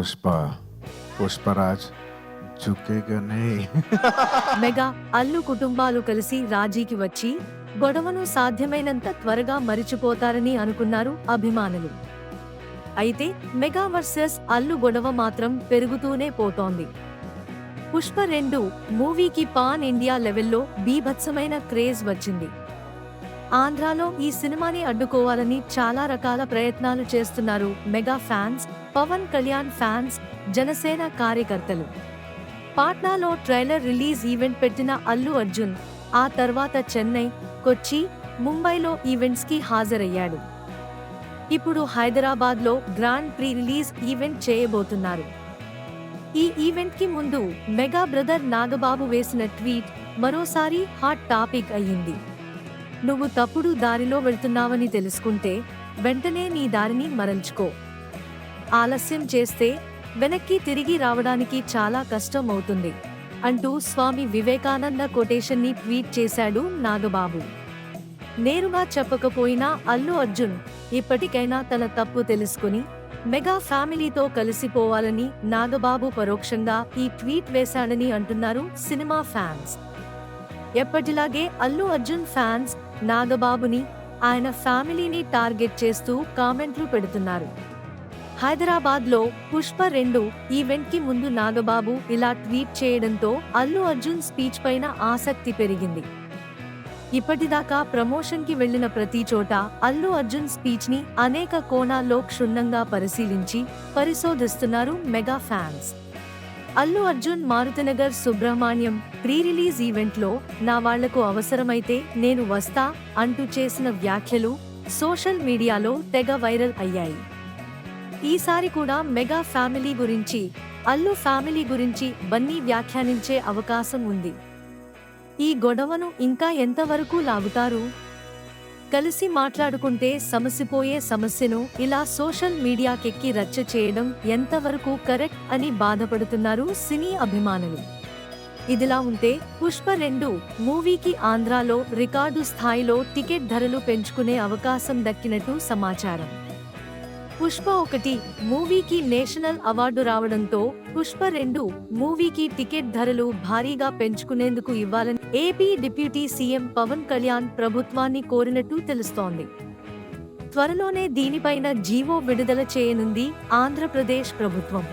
పుష్ప పుష్పరాజ్ ఝుకేగా నహీ. Mega Allu కుటుంబాలు కలిసి రాజీకి వచ్చి గొడవను సాధ్యమైనంత త్వరగా మరిచిపోతారని అనుకున్నారు అభిమానులు. అయితే మెగా వర్సెస్ అల్లు గొడవ మాత్రం పెరుగుతూనే పోతోంది. పుష్ప 2 మూవీకి పాన్ ఇండియా లెవెల్లో బీభత్సమైన క్రేజ్ వచ్చింది. ఆంధ్రాలో ఈ సినిమాని అడ్డుకోవాలని చాలా రకాల ప్రయత్నాలు చేస్తున్నారు mega fans, Pawan Kalyan fans, Janasena కార్యకర్తలు. పాట్నాలో ట్రైలర్ రిలీజ్ ఈవెంట్ పెట్టిన అల్లు అర్జున్ ఆ తర్వాత చెన్నై, కొచ్చి, ముంబైలో ఈవెంట్స్ కి హాజరయ్యాడు. ఇప్పుడు హైదరాబాద్లో గ్రాండ్ ప్రీ రిలీజ్ ఈవెంట్ చేయబోతున్నారు. ఈ ఈవెంట్ కి ముందు మెగా బ్రదర్ నాగబాబు వేసిన ట్వీట్ మరోసారి హాట్ టాపిక్ అయ్యింది. నువ్వు తప్పుడు దారిలో వెళ్తున్నావని తెలుసుకుంటే వెంటనే నీ దారిని మరల్చుకో. ఆలస్యం చేస్తే వెనక్కి తిరిగి రావడానికి చాలా కష్టం అవుతుంది అంటూ స్వామి వివేకానంద కొటేషన్ని ట్వీట్ చేశాడు నాగబాబు. నేరుగా చెప్పకపోయినా అల్లు అర్జున్ ఇప్పటికైనా తన తప్పు తెలుసుకుని మెగా ఫ్యామిలీతో కలిసిపోవాలని నాగబాబు పరోక్షంగా ఈ ట్వీట్ వేశాడని అంటున్నారు సినిమా ఫ్యాన్స్. ఎప్పటిలాగే అల్లు అర్జున్ ఫ్యాన్స్ నాగబాబుని, ఆయన ఫ్యామిలీని టార్గెట్ చేస్తూ కామెంట్లు పెడుతున్నారు. హైదరాబాద్లో పుష్ప 2 ఈవెంట్ కి ముందు నాగబాబు ఇలా ట్వీట్ చేయడంతో అల్లు అర్జున్ స్పీచ్ పైన ఆసక్తి పెరిగింది. ఇప్పటిదాకా ప్రమోషన్ కి వెళ్లిన ప్రతి చోట అల్లు అర్జున్ స్పీచ్ ని అనేక కోణాల్లో క్షుణ్ణంగా పరిశోధిస్తున్నారు mega fans. Allu Arjun Maruthinagar Subramanyam pre release event లో నా వాళ్లకు అవసరమైతే నేను వస్తా అంటూ చేసిన వ్యాఖ్యలు సోషల్ మీడియాలో తెగ వైరల్ అయ్యాయి. ఈసారి కూడా మెగా ఫ్యామిలీ గురించి, అల్లు ఫ్యామిలీ గురించి బన్నీ వ్యాఖ్యానించే అవకాశం ఉంది. ఈ గొడవను ఇంకా ఎంతవరకు లాగుతారు? కలిసి మాట్లాడుకుంటే సమసిపోయే సమస్యను ఇలా సోషల్ మీడియాకెక్కి రచ్చ చేయడం ఎంతవరకు కరెక్ట్ అని బాధపడుతున్నారు సినీ అభిమానులు. ఇదిలా ఉంటే పుష్ప 2 మూవీకి ఆంధ్రాలో రికార్డు స్థాయిలో టికెట్ ధరలు పెంచుకునే అవకాశం దక్కినట్టు సమాచారం. పుష్ప 1 మూవీకి నేషనల్ అవార్డు రావడంతో పుష్ప 2 మూవీకి టికెట్ ధరలు భారీగా పెంచుకునేందుకు ఇవ్వాలని AP deputy CM Pawan Kalyan ప్రభుత్వాన్ని కోరినట్టు తెలుస్తోంది. త్వరలోనే దీనిపైన జీవో విడుదల చేయనుంది ఆంధ్రప్రదేశ్ ప్రభుత్వం.